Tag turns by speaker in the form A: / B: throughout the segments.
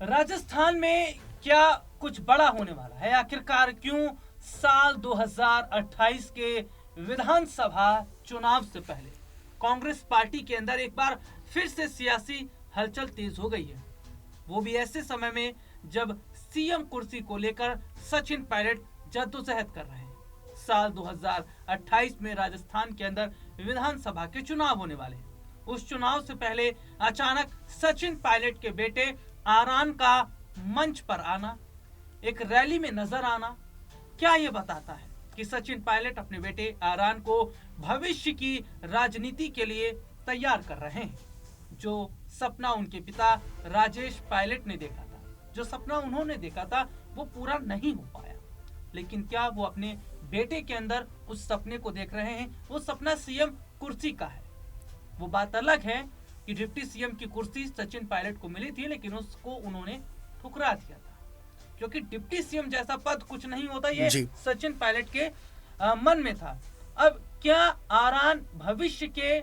A: राजस्थान में क्या कुछ बड़ा होने वाला है? आखिरकार क्यों साल 2028 के विधानसभा चुनाव से पहले कांग्रेस पार्टी के अंदर एक बार फिर से सियासी हलचल तेज हो गई है, वो भी ऐसे समय में जब सीएम कुर्सी को लेकर सचिन पायलट जद्दोजहद कर रहे हैं। साल 2028 में राजस्थान के अंदर विधानसभा के चुनाव होने वाले हैं। उस चुनाव से पहले अचानक सचिन पायलट के बेटे आरान का मंच पर आना, एक रैली में नजर आना, क्या ये बताता है कि सचिन पायलट अपने बेटे आरान को भविष्य की राजनीति के लिए तैयार कर रहे हैं? जो सपना उनके पिता राजेश पायलट ने देखा था, जो सपना उन्होंने देखा था, वो पूरा नहीं हो पाया, लेकिन क्या वो अपने बेटे के अंदर उस सपने को देख रहे हैं? वो सपना सीएम कुर्सी का है। वो बात अलग है कि डिप्टी सीएम की कुर्सी सचिन पायलट को मिली थी, लेकिन उसको उन्होंने ठुकरा दिया था, क्योंकि डिप्टी सीएम जैसा पद कुछ नहीं होता, ये सचिन पायलट के मन में था। अब क्या आरान भविष्य के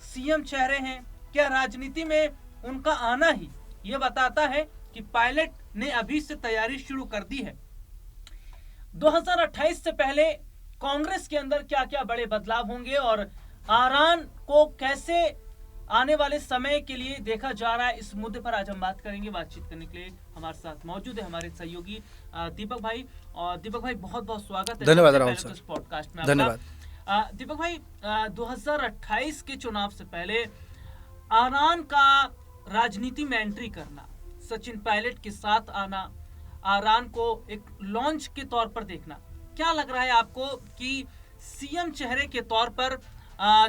A: सीएम चेहरे हैं? क्या राजनीति में उनका आना ही ये बताता है कि पायलट ने अभी से तैयारी शुरू कर दी है? 2028 से पहले कांग्रेस के अंदर क्या क्या बड़े बदलाव होंगे और आरान को कैसे आने वाले समय के लिए देखा जा रहा है, इस मुद्दे पर आज हम बात करेंगे। बातचीत करने के लिए हमारे साथ मौजूद है हमारे सहयोगी दीपक भाई। और दीपक भाई, बहुत बहुत स्वागत है।
B: धन्यवाद राहुल सर,
A: इस पॉडकास्ट में
B: धन्यवाद।
A: दीपक भाई, 2028 के चुनाव से पहले आरान का राजनीति में एंट्री करना, सचिन पायलट के साथ आना, आरान को एक लॉन्च के तौर पर देखना, क्या लग रहा है आपको कि सीएम चेहरे के तौर पर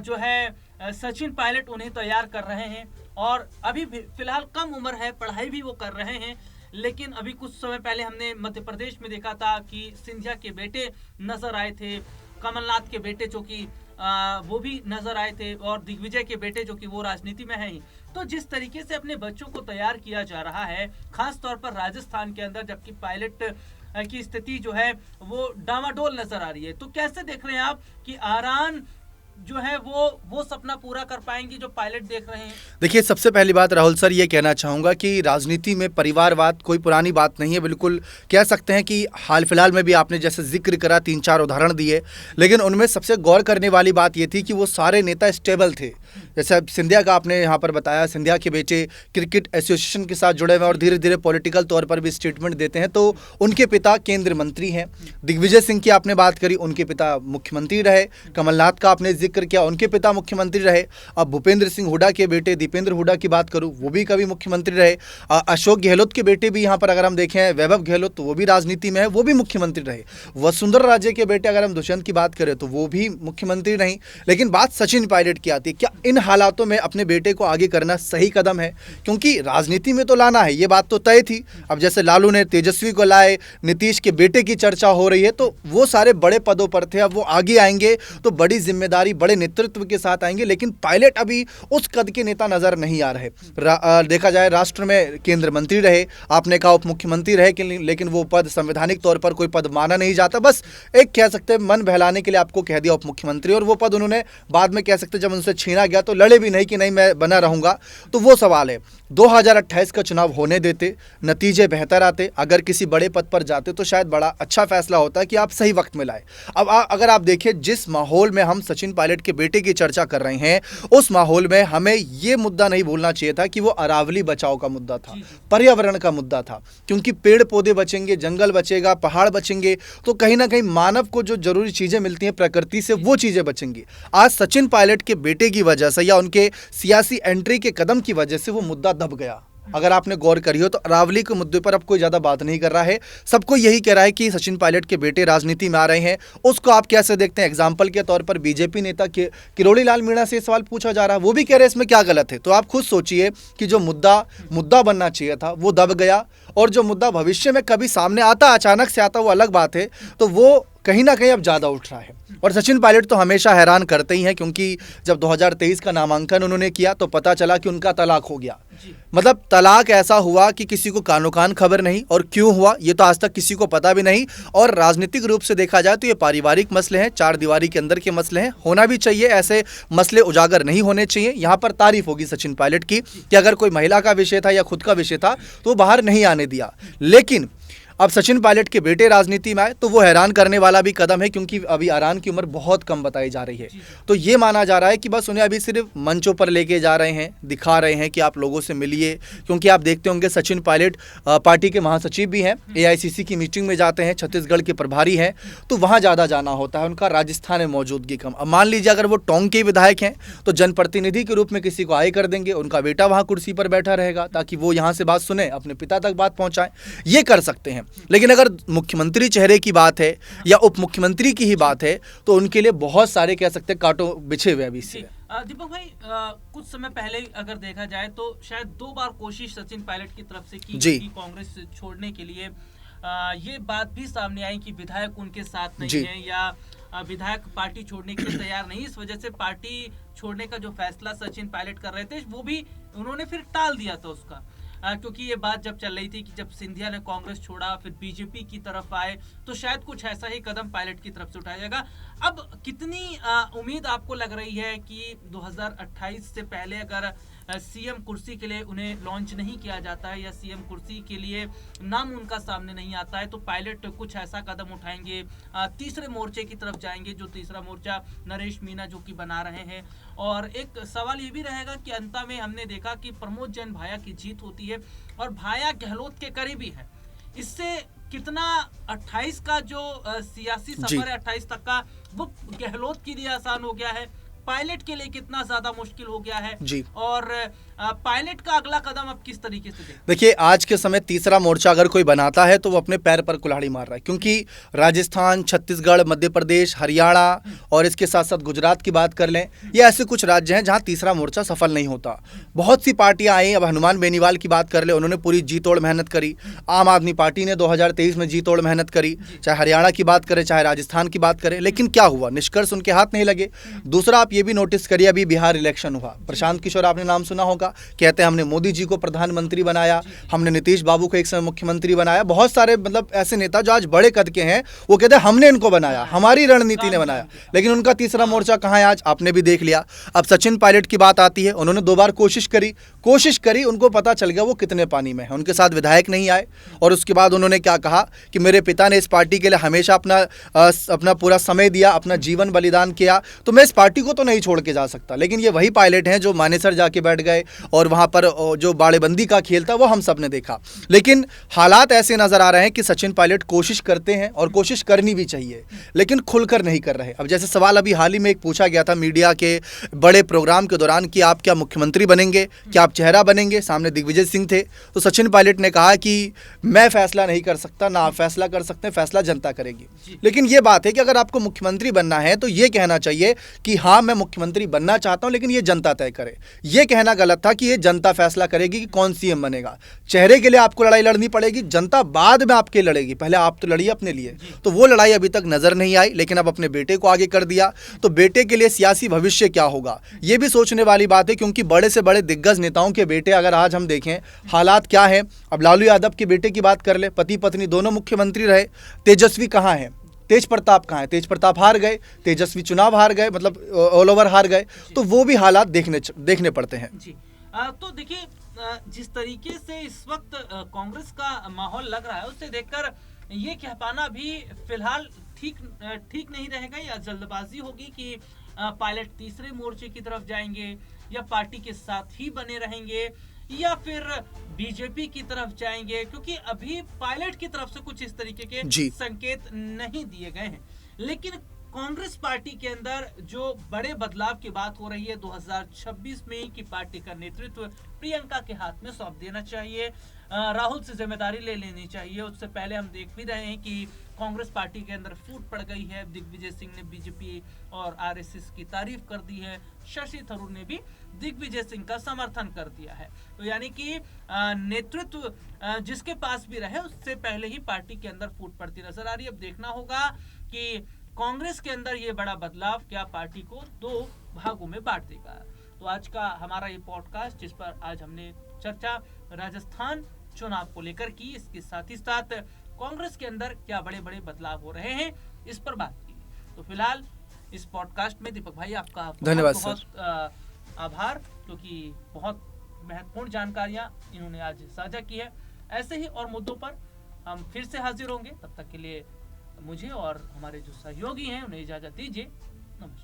A: जो है सचिन पायलट उन्हें तैयार कर रहे हैं? और अभी फिलहाल कम उम्र है, पढ़ाई भी वो कर रहे हैं, लेकिन अभी कुछ समय पहले हमने मध्य प्रदेश में देखा था कि सिंधिया के बेटे नजर आए थे, कमलनाथ के बेटे जो कि वो भी नजर आए थे, और दिग्विजय के बेटे जो कि वो राजनीति में हैं ही। तो जिस तरीके से अपने बच्चों को तैयार किया जा रहा है, खास तौर पर राजस्थान के अंदर, जबकि पायलट की स्थिति जो है वो डामाडोल नजर आ रही है, तो कैसे देख रहे हैं आप कि आरान जो है वो सपना पूरा कर पाएंगे जो पायलट देख रहे हैं?
B: देखिए, सबसे पहली बात राहुल सर ये कहना चाहूँगा कि राजनीति में परिवारवाद कोई पुरानी बात नहीं है। बिल्कुल कह सकते हैं कि हाल फिलहाल में भी आपने जैसे जिक्र करा, 3-4 उदाहरण दिए, लेकिन उनमें सबसे गौर करने वाली बात ये थी कि वो सारे नेता स्टेबल थे। जैसे अब सिंधिया का आपने यहाँ पर बताया, सिंधिया के बेटे क्रिकेट एसोसिएशन के साथ जुड़े हुए और धीरे धीरे पॉलिटिकल तौर पर भी स्टेटमेंट देते हैं, तो उनके पिता केंद्रीय मंत्री हैं। दिग्विजय सिंह की आपने बात करी, उनके पिता मुख्यमंत्री रहे। कमलनाथ का आपने जिक्र किया, उनके पिता मुख्यमंत्री रहे। अब भूपेंद्र सिंह हुड्डा के बेटे दीपेंद्र हुड्डा की बात करूं, वो भी कभी मुख्यमंत्री रहे। अशोक गहलोत के बेटे भी यहाँ पर अगर हम देखें, वैभव गहलोत, तो वो भी राजनीति में है, वो भी मुख्यमंत्री रहे। वसुंधरा राजे के बेटे अगर हम दुष्यंत की बात करें तो वो भी मुख्यमंत्री नहीं। लेकिन बात सचिन पायलट की आती है, क्या इन हालातों में अपने बेटे को आगे करना सही कदम है? क्योंकि राजनीति में तो लाना है, ये बात तो तय थी। अब जैसे लालू ने तेजस्वी को लाए, नीतीश के बेटे की चर्चा हो रही है, तो वो सारे बड़े पदों पर थे, अब वो आगे आएंगे तो बड़ी जिम्मेदारी, बड़े नेतृत्व के साथ आएंगे। लेकिन पायलट अभी उस कद के नेता नजर नहीं आ रहे। देखा जाए, राष्ट्र में केंद्र मंत्री रहे, आपने कहा उप मुख्यमंत्री रहे, लेकिन वो पद संवैधानिक तौर पर कोई पद माना नहीं जाता। बस एक कह सकते हैं मन बहलाने के लिए आपको कह दिया उप मुख्यमंत्री, और वो पद उन्होंने बाद में कह सकते जब उनसे छीना गया तो लड़े भी नहीं कि नहीं मैं बना रहूंगा। तो वो सवाल है, 2028 का चुनाव होने देते, नतीजे बेहतर आते, अगर किसी बड़े पद पर जाते तो शायद बड़ा अच्छा फैसला होता कि आप सही वक्त में लाए। अब अगर आप देखिए, जिस माहौल में हम सचिन पायलट के बेटे की चर्चा कर रहे हैं, उस माहौल में हमें ये मुद्दा नहीं भूलना चाहिए था कि वो अरावली बचाओ का मुद्दा था, पर्यावरण का मुद्दा था। क्योंकि पेड़ पौधे बचेंगे, जंगल बचेगा, पहाड़ बचेंगे, तो कहीं ना कहीं मानव को जो जरूरी चीजें मिलती हैं प्रकृति से, वो चीजें बचेंगी। आज सचिन पायलट के बेटे की वजह से या उनके सियासी एंट्री के कदम की वजह से वो मुद्दा दब गया। अगर आपने गौर करी हो तो अरावली के मुद्दे पर अब कोई ज़्यादा बात नहीं कर रहा है। सबको यही कह रहा है कि सचिन पायलट के बेटे राजनीति में आ रहे हैं। उसको आप कैसे देखते हैं? एग्जाम्पल के तौर पर बीजेपी नेता किरोड़ी लाल मीणा से सवाल पूछा जा रहा है, वो भी कह रहे हैं इसमें क्या गलत है। तो आप खुद सोचिए कि जो मुद्दा बनना चाहिए था वो दब गया, और जो मुद्दा भविष्य में कभी सामने आता, अचानक से आता, वो अलग बात है। तो वो कहीं ना कहीं अब ज़्यादा उठ रहा है। और सचिन पायलट तो हमेशा हैरान करते ही हैं, क्योंकि जब 2023 का नामांकन उन्होंने किया तो पता चला कि उनका तलाक हो गया। मतलब तलाक ऐसा हुआ कि किसी को कानो कान खबर नहीं, और क्यों हुआ ये तो आज तक किसी को पता भी नहीं। और राजनीतिक रूप से देखा जाए तो ये पारिवारिक मसले हैं, चार दीवारी के अंदर के मसले हैं, होना भी चाहिए, ऐसे मसले उजागर नहीं होने चाहिए। यहाँ पर तारीफ होगी सचिन पायलट की कि अगर कोई महिला का विषय था या खुद का विषय था तो बाहर नहीं आने दिया। लेकिन अब सचिन पायलट के बेटे राजनीति में आए तो वो हैरान करने वाला भी कदम है, क्योंकि अभी आरान की उम्र बहुत कम बताई जा रही है। तो ये माना जा रहा है कि बस उन्हें अभी सिर्फ मंचों पर लेके जा रहे हैं, दिखा रहे हैं कि आप लोगों से मिलिए। क्योंकि आप देखते होंगे सचिन पायलट पार्टी के महासचिव भी हैं, AICC की मीटिंग में जाते हैं, छत्तीसगढ़ के प्रभारी हैं, तो वहाँ ज़्यादा जाना होता है, उनका राजस्थान में मौजूदगी कम। अब मान लीजिए अगर वो टोंक के विधायक हैं तो जनप्रतिनिधि के रूप में किसी को आय कर देंगे, उनका बेटा वहाँ कुर्सी पर बैठा रहेगा ताकि वो यहाँ से बात सुने, अपने पिता तक बात पहुँचाएं, ये कर सकते हैं। लेकिन अगर मुख्यमंत्री चेहरे की बात है या उप मुख्यमंत्री की ही बात है तो उनके लिए बहुत सारे कह सकते हैं कांटों बिछे हुए अभी से।
A: दीपक भाई, कुछ समय पहले अगर देखा जाए तो शायद 2 बार कोशिश सचिन पायलट की तरफ से की गई कांग्रेस छोड़ने के लिए। ये बात भी सामने आई कि विधायक उनके साथ नहीं है या विधायक पार्टी छोड़ने के लिए तैयार नहीं। इस वजह से पार्टी छोड़ने का जो फैसला सचिन पायलट कर रहे थे वो भी उन्होंने फिर टाल दिया था उसका, क्योंकि ये बात जब चल रही थी कि जब सिंधिया ने कांग्रेस छोड़ा फिर बीजेपी की तरफ आए तो शायद कुछ ऐसा ही कदम पायलट की तरफ से उठाया जाएगा। अब कितनी उम्मीद आपको लग रही है कि 2028 से पहले अगर सीएम कुर्सी के लिए उन्हें लॉन्च नहीं किया जाता है या सीएम कुर्सी के लिए नाम उनका सामने नहीं आता है तो पायलट कुछ ऐसा कदम उठाएंगे, तीसरे मोर्चे की तरफ जाएंगे, जो तीसरा मोर्चा नरेश मीना जो कि बना रहे हैं। और एक सवाल ये भी रहेगा कि अंत में हमने देखा कि प्रमोद जैन भाया की जीत होती है और भाया गहलोत के करीबी है। इससे कितना 28 का जो सियासी सफर है 28 तक का वो गहलोत के लिए आसान हो गया है, पायलट के लिए कितना ज्यादा मुश्किल हो गया है जी। और पायलट का अगला कदम अब किस तरीके से
B: देखिए, आज के समय तीसरा मोर्चा अगर कोई बनाता है तो वो अपने पैर पर कुल्हाड़ी मार रहा है, क्योंकि राजस्थान, छत्तीसगढ़, मध्य प्रदेश, हरियाणा और इसके साथ साथ गुजरात की बात कर लें, ये ऐसे कुछ राज्य हैं जहां तीसरा मोर्चा सफल नहीं होता। बहुत सी पार्टियां आई, अब हनुमान बेनीवाल की बात कर ले, उन्होंने पूरी जी तोड़ मेहनत करी। आम आदमी पार्टी ने 2023 में जी तोड़ मेहनत करी, चाहे हरियाणा की बात करें चाहे राजस्थान की बात करें, लेकिन क्या हुआ, निष्कर्ष उनके हाथ नहीं लगे। दूसरा, आप ये भी नोटिस करिए, अभी बिहार इलेक्शन हुआ, प्रशांत किशोर आपने नाम सुना होगा, कहते हैं हमने मोदी जी को प्रधानमंत्री बनाया, हमने नीतीश बाबू को एक समय मुख्यमंत्री बनाया। बहुत सारे मतलब ऐसे नेता जो आज बड़े कद के हैं वो कहते हैं हमने इनको बनाया, हमारी रणनीति ने बनाया, लेकिन उनका तीसरा मोर्चा कहाँ है आज आपने भी देख लिया। अब सचिन पायलट की बात आती है, उन्होंने 2 बार कोशिश करी, उनको पता चल गया वो कितने पानी में है, उनके साथ विधायक नहीं आए। और उसके बाद उन्होंने क्या कहा कि मेरे पिता ने इस पार्टी के लिए हमेशा अपना पूरा समय दिया, अपना जीवन बलिदान किया, तो मैं इस पार्टी को तो नहीं छोड़ के जा सकता। लेकिन ये वही पायलट हैं जो मानेसर जाके बैठ गए और वहां पर जो बाड़ेबंदी का खेल था वो हम सब ने देखा। लेकिन हालात ऐसे नजर आ रहे हैं कि सचिन पायलट कोशिश करते हैं और कोशिश करनी भी चाहिए, लेकिन खुलकर नहीं कर रहे। अब जैसे सवाल अभी हाल ही में एक पूछा गया था मीडिया के बड़े प्रोग्राम के दौरान कि आप क्या मुख्यमंत्री बनेंगे, क्या आप चेहरा बनेंगे, सामने दिग्विजय सिंह थे, तो सचिन पायलट ने कहा कि मैं फैसला नहीं कर सकता, ना आप फैसला कर सकते हैं, फैसला जनता करेगी। लेकिन ये बात है कि अगर आपको मुख्यमंत्री बनना है तो ये कहना चाहिए कि हाँ मैं मुख्यमंत्री बनना चाहता हूं, लेकिन ये जनता तय करे। ये कहना गलत था कि ये जनता फैसला करेगी कि कौन सीएम बनेगा। चेहरे के लिए आपको लड़ाई लड़नी पड़ेगी, जनता बाद में आपके लड़ेगी, पहले आप तो लड़िए अपने लिए। तो वो लड़ाई अभी तक नजर नहीं आई, लेकिन अब अपने बेटे को आगे कर दिया, तो बेटे के लिए सियासी भविष्य क्या होगा ये भी सोचने वाली बात है, क्योंकि बड़े से बड़े दिग्गज नेताओं के बेटे अगर आज हम देखें हालात क्या है। अब लालू यादव के बेटे की बात कर ले, पति पत्नी दोनों मुख्यमंत्री रहे, तेजस्वी कहाँ है, तेज प्रताप कहाँ है, तेज प्रताप हार गए, तेजस्वी चुनाव हार गए, मतलब ऑल ओवर हार गए, तो वो भी हालात देखने पड़ते हैं
A: जी। तो देखिए, जिस तरीके से इस वक्त कांग्रेस का माहौल लग रहा है उससे देखकर ये कह पाना भी फिलहाल ठीक नहीं रहेगा, या जल्दबाजी होगी कि पायलट तीसरे मोर्चे की तरफ जाएंगे या पार्टी के साथ ही बने रहेंगे या फिर बीजेपी की तरफ जाएंगे, क्योंकि अभी पायलट की तरफ से कुछ इस तरीके के संकेत नहीं दिए गए हैं। लेकिन कांग्रेस पार्टी के अंदर जो बड़े बदलाव की बात हो रही है 2026 में कि पार्टी का नेतृत्व प्रियंका के हाथ में सौंप देना चाहिए, राहुल से जिम्मेदारी ले लेनी चाहिए। उससे पहले हम देख भी रहे हैं कि कांग्रेस पार्टी के अंदर फूट पड़ गई है। दिग्विजय सिंह ने बीजेपी और आरएसएस की तारीफ कर दी है, शशि थरूर ने भी दिग्विजय सिंह का समर्थन कर दिया है। तो यानी कि नेतृत्व जिसके पास भी रहे उससे पहले ही पार्टी के अंदर फूट पड़ती नजर आ रही है। अब देखना होगा कि कांग्रेस के अंदर ये बड़ा बदलाव क्या पार्टी को दो भागों में बांट देगा। तो आज का हमारा ये पॉडकास्ट जिस पर आज हमने चर्चा राजस्थान चुनाव को लेकर की, इसके साथ ही साथ कांग्रेस के अंदर क्या बड़े बड़े बदलाव हो रहे हैं इस पर बात की। तो फिलहाल इस पॉडकास्ट में दीपक भाई आपका
B: धन्यवाद
A: बहुत आभार, क्योंकि बहुत महत्वपूर्ण जानकारियां इन्होंने आज साझा की है। ऐसे ही और मुद्दों पर हम फिर से हाजिर होंगे। तब तक के लिए मुझे और हमारे जो सहयोगी हैं उन्हें इजाजत दीजिए। नमस्कार।